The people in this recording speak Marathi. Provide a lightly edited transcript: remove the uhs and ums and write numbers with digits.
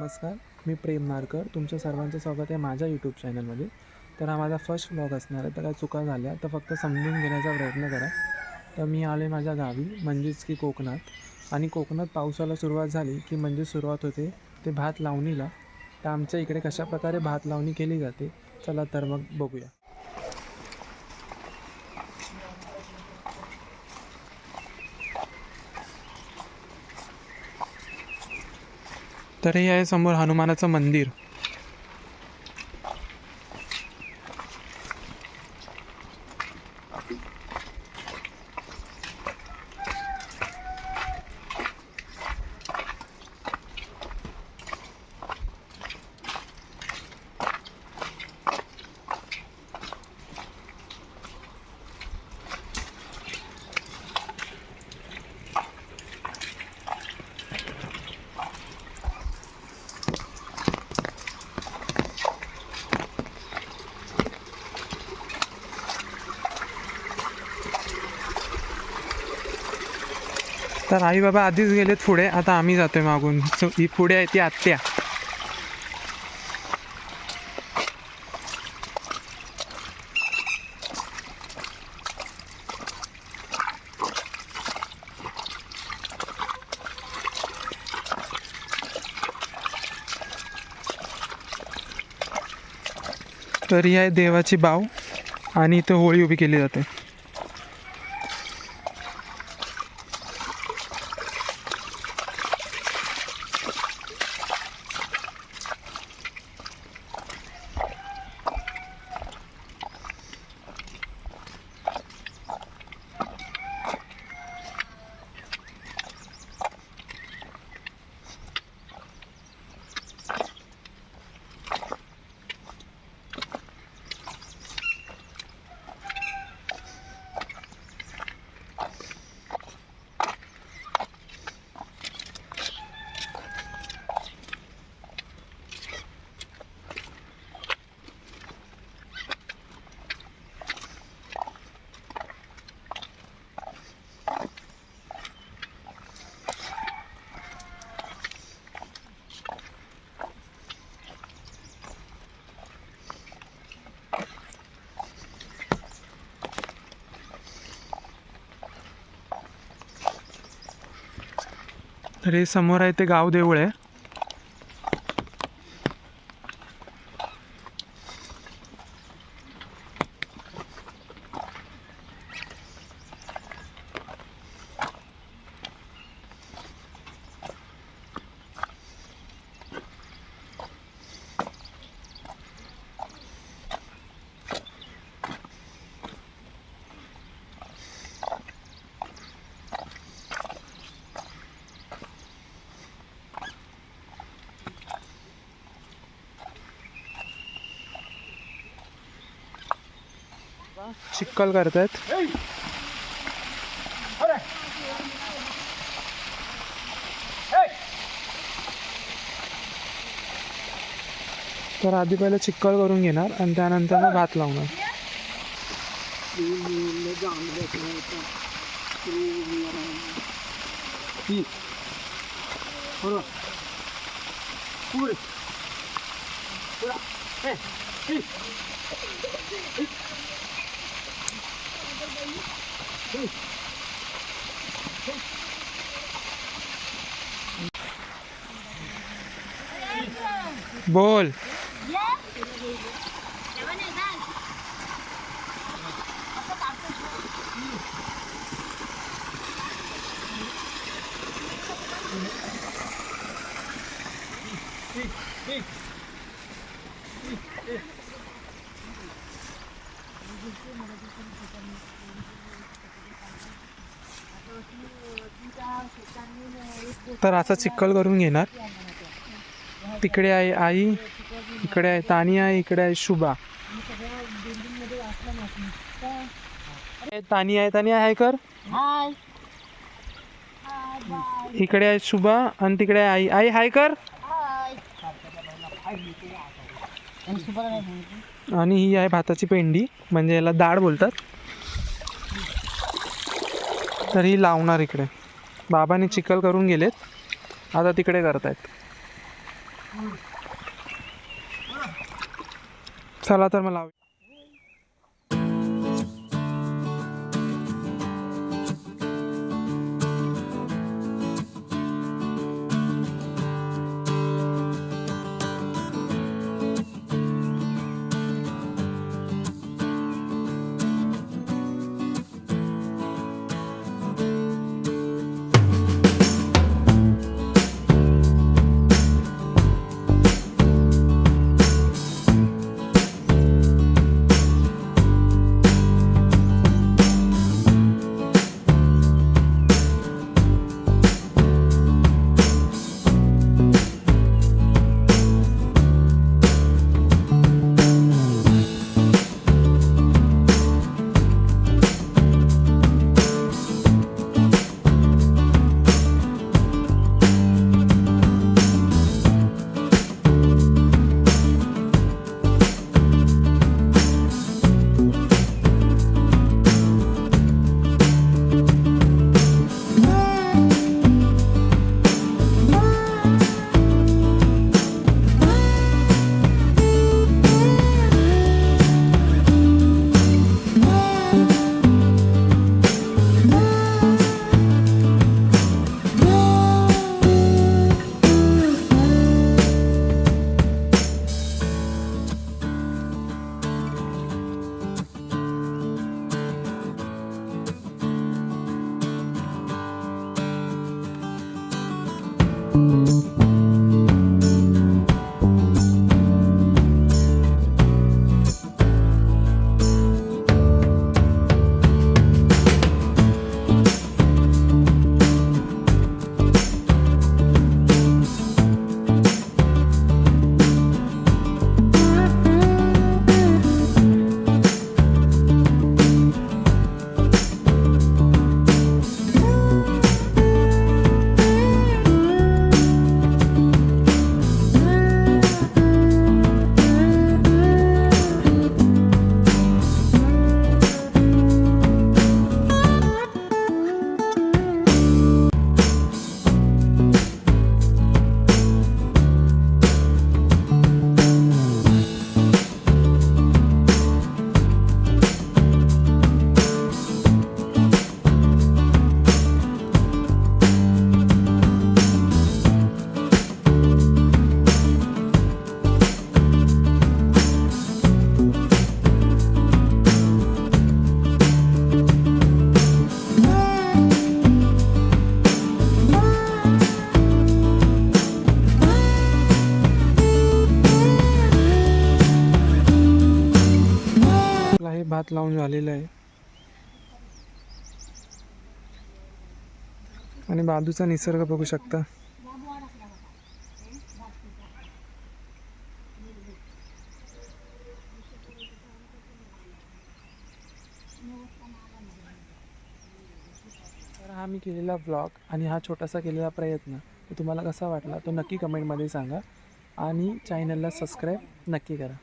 नमस्कार, मी प्रेम नारकर. तुमच्या सर्वांचं स्वागत आहे माझ्या यूट्यूब चॅनलमध्ये. तर हा माझा फर्स्ट व्लॉग असणार आहे. तर काय चुका झाल्या तर फक्त समजून घेण्याचा प्रयत्न करा. तर मी आले माझ्या गावी म्हणजेच की कोकणात. आणि कोकणात पावसाला सुरुवात झाली की म्हणजे सुरुवात होते ते भात लावणीला. तर आमच्या इकडे कशाप्रकारे भात लावणी केली जाते, चला तर मग बघूया. तर हे आहे समोर हनुमानाचं मंदिर. तर आई बाबा आधीच गेलेत पुढे, आता आम्ही जातोय मागून. ही पुढे आहे ती आत्या. तर ही आहे देवाची बाव आणि इथं होळी उभी केली जाते. तर हे समोर आहे ते गाव देऊळ आहे. चिक्कल करतायत. तर आधी पहिलं चिक्कल करून घेणार आणि त्यानंतर मग भात लावणार. बोल. तर असा चिक्कल करून घेणार. तिकडे आहे आई, इकडे आहे तानिया, इकडे आहे शुभा. तानिया आहे, तानिया हाय कर. इकडे आहे शुभा आणि तिकडे आहे आई. आई हाय कर. आणि ही आहे भाताची पेंडी, म्हणजे याला डाळ बोलतात. तर ही लावणार इकडे. बाबांनी चिखल करून गेलेत, आता तिकडे करतायत. चला तर मला हे भात लावून झालेलं आहे आणि बाजूचा निसर्ग बघू शकता. तर हा मी केलेला व्लॉग आणि हा छोटासा केलेला प्रयत्न तो तुम्हाला कसा वाटला तो नक्की कमेंटमध्ये सांगा आणि चॅनलला सबस्क्राईब नक्की करा.